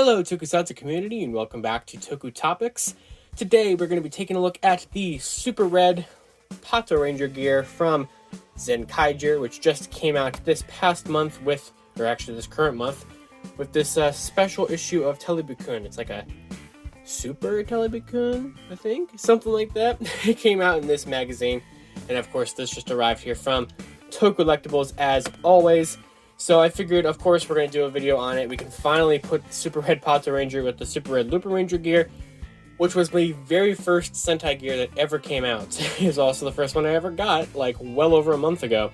Hello Tokusatsu community and welcome back to Toku Topics. Today we're going to be taking a look at the Super Red Patranger Gear from Zenkaiger, which just came out this past month this current month, with this special issue of Televi-Kun. It's like a Super Televi-Kun, I think? Something like that. It came out in this magazine, and of course this just arrived here from Toku Collectibles as always. So I figured, of course, we're going to do a video on it. We can finally put Super Red Patranger with the Super Red Lupinranger Gear, which was my very first Sentai gear that ever came out. It was also the first one I ever got, like, well over a month ago.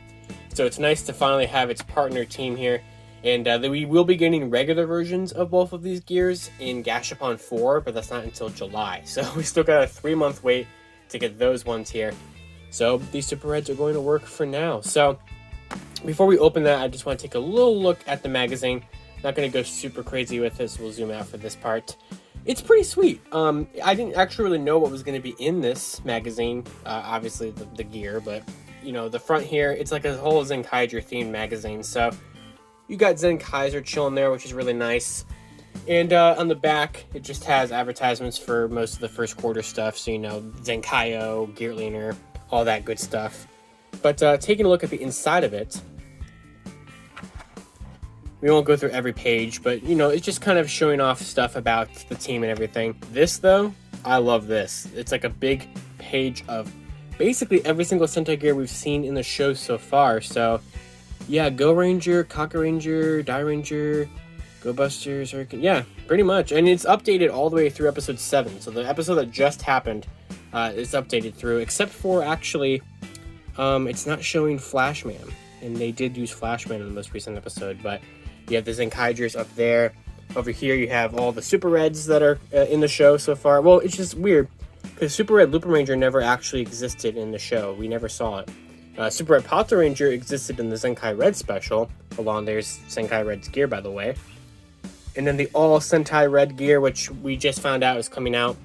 So it's nice to finally have its partner team here. And we will be getting regular versions of both of these gears in Gashapon 4, but that's not until July. So we still got a 3-month wait to get those ones here. So these Super Reds are going to work for now. So before we open that, I just want to take a little look at the magazine. Not going to go super crazy with this. We'll zoom out for this part. It's pretty sweet. I didn't actually really know what was going to be in this magazine. Obviously the gear, but you know, the front here, it's like a whole Zenkaiger themed magazine. So you got Zenkaiger chilling there, which is really nice. And on the back, it just has advertisements for most of the first quarter stuff. So, you know, Zenkaiyo, Gearliner, all that good stuff. But taking a look at the inside of it, we won't go through every page, but, you know, it's just kind of showing off stuff about the team and everything. This, though, I love this. It's like a big page of basically every single Sentai gear we've seen in the show so far. So, yeah, Go Ranger, Kaka Ranger, Die Ranger, Go Busters, Hurricane. Yeah, pretty much. And it's updated all the way through episode 7. So the episode that just happened is updated through, except for, actually, it's not showing Flashman. And they did use Flashman in the most recent episode, but you have the Zenkaigers up there. Over here you have all the Super Reds that are in the show so far. Well, it's just weird, because Super Red Lupinranger never actually existed in the show. We never saw it. Super Red Patranger existed in the Zenkai Red special. Along there's Zenkai Red's gear, by the way. And then the All Sentai Red gear, which we just found out is coming out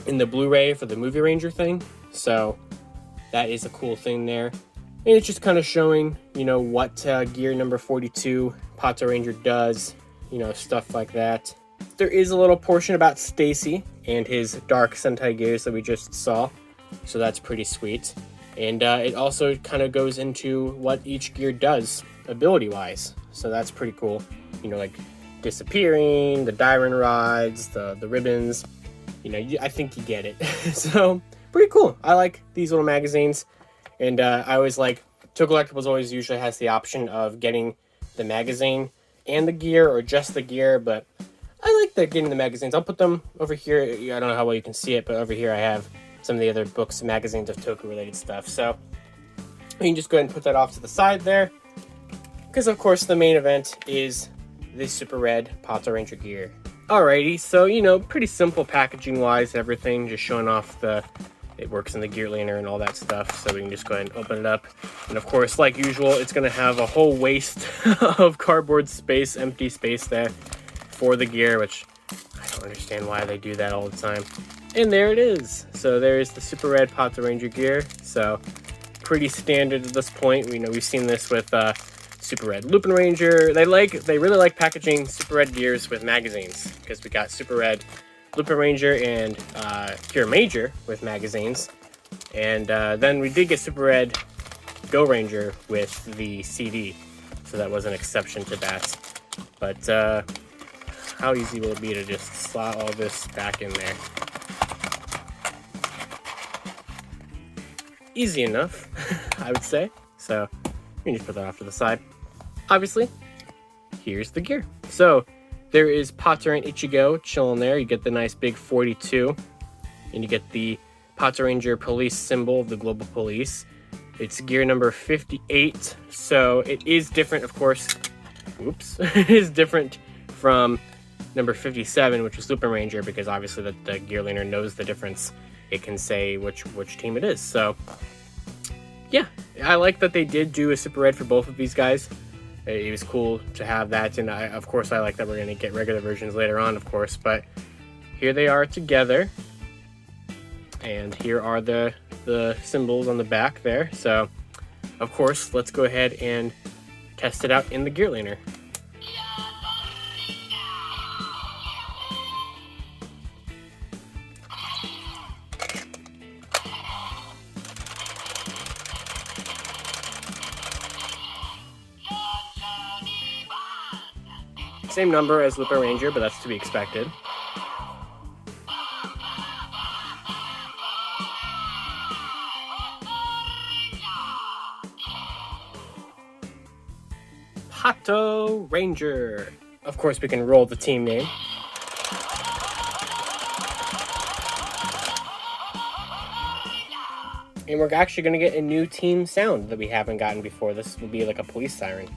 in the Blu-ray for the Movie Ranger thing. So that is a cool thing there. And it's just kind of showing, you know, what gear number 42 Patranger does, you know, stuff like that. There is a little portion about Stacy and his Dark Sentai gears that we just saw, so that's pretty sweet. And it also kind of goes into what each gear does, ability-wise, so that's pretty cool. You know, like disappearing, the Diren rods, the ribbons, you know, I think you get it. So, pretty cool. I like these little magazines. And I always like, Toku Collectibles always usually has the option of getting the magazine and the gear, or just the gear, but I like getting the magazines. I'll put them over here. I don't know how well you can see it, but over here I have some of the other books and magazines of Toku related stuff. So you can just go ahead and put that off to the side there, because of course the main event is the Super Red Patranger Gear. Alrighty, so you know, pretty simple packaging wise, everything, just showing off it works in the gear liner and all that stuff, so we can just go ahead and open it up. And of course, like usual, it's going to have a whole waste of cardboard space, empty space there for the gear, which I don't understand why they do that all the time. And there it is. So there's the Super Red Patranger Gear. So pretty standard at this point. We know we've seen this with Super Red Lupinranger. They really like packaging Super Red gears with magazines, because we got Super Red Lupinranger and Cure Major with magazines, and then we did get Super Red Go Ranger with the CD, so that was an exception to that. But how easy will it be to just slot all this back in there? Easy enough, I would say. So you can just put that off to the side. Obviously, here's the gear. So there is Patra and Ichigo chilling there. You get the nice big 42. And you get the Patranger police symbol of the Global Police. It's gear number 58. So it is different, of course. Oops. It is different from number 57, which was Lupinranger, because obviously the gear liner knows the difference. It can say which team it is. So, yeah. I like that they did do a Super Red for both of these guys. It was cool to have that, and of course I like that we're going to get regular versions later on, of course, but here they are together, and here are the symbols on the back there. So of course, let's go ahead and test it out in the gear liner. Same number as Lupinranger, but that's to be expected. Patranger. Of course, we can roll the team name. And we're actually going to get a new team sound that we haven't gotten before. This will be like a police siren.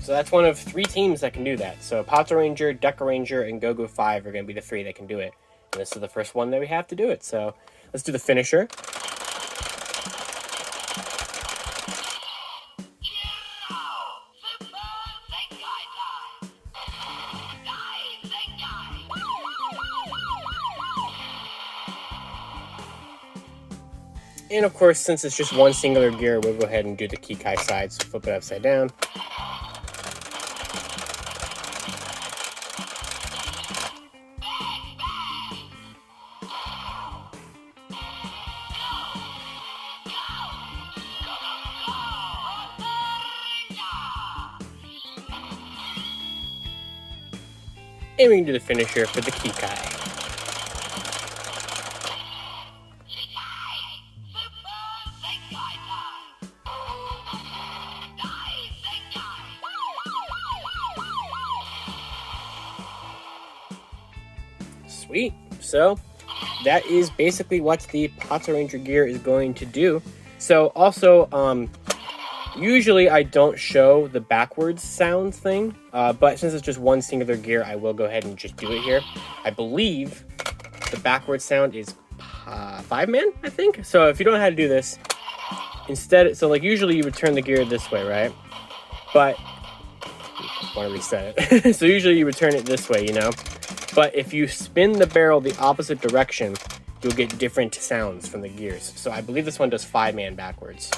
So that's one of 3 teams that can do that. So Patranger, Dekaranger, and Gogo 5 are going to be the 3 that can do it. And this is the first one that we have to do it. So let's do the finisher. And of course, since it's just one singular gear, we'll go ahead and do the Kikai side. So flip it upside down. And we can do the finisher for the Kikai. Sweet. So that is basically what the Patranger gear is going to do. So also, usually I don't show the backwards sounds thing, but since it's just one singular gear, I will go ahead and just do it here. I believe the backwards sound is 5-man, I think. So if you don't know how to do this, instead, so like usually you would turn the gear this way, right? But I want to reset it. So usually you would turn it this way, you know? But if you spin the barrel the opposite direction, you'll get different sounds from the gears. So I believe this one does 5-man backwards.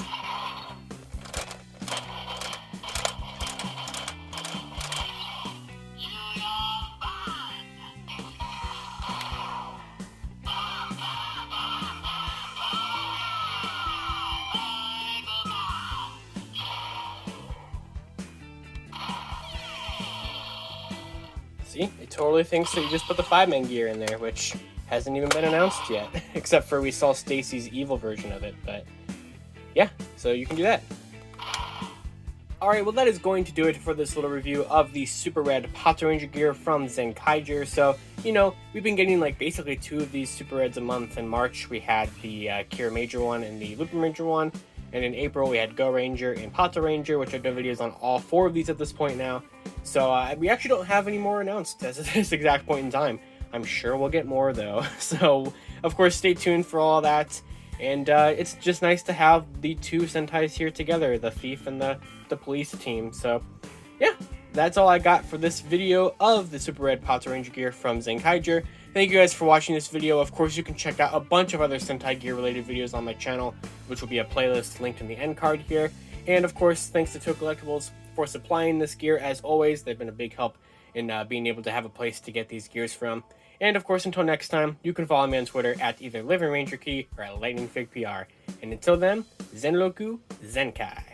See, it totally thinks that you just put the 5-man gear in there, which hasn't even been announced yet, except for we saw Stacy's evil version of it, but yeah, so you can do that. Alright, well that is going to do it for this little review of the Super Red Patranger Gear from Zenkaiger. So, you know, we've been getting like basically 2 of these Super Reds a month. In March we had the Kira Major one and the Lupinranger one, and in April we had Go Ranger and Patranger, which I've done videos on all 4 of these at this point now. So we actually don't have any more announced as of this exact point in time. I'm sure we'll get more though. So of course stay tuned for all that. And it's just nice to have the 2 Sentais here together, the Thief and the police team. So yeah, that's all I got for this video of the Super Red Patranger Gear from Zenkaiger. Thank you guys for watching this video. Of course, you can check out a bunch of other Sentai gear related videos on my channel, which will be a playlist linked in the end card here. And of course, thanks to Toku Collectibles for supplying this gear. As always, they've been a big help in being able to have a place to get these gears from. And of course, until next time, you can follow me on Twitter at either LivingRangerKey or at LightningFigPR. And until then, Zenroku Zenkai.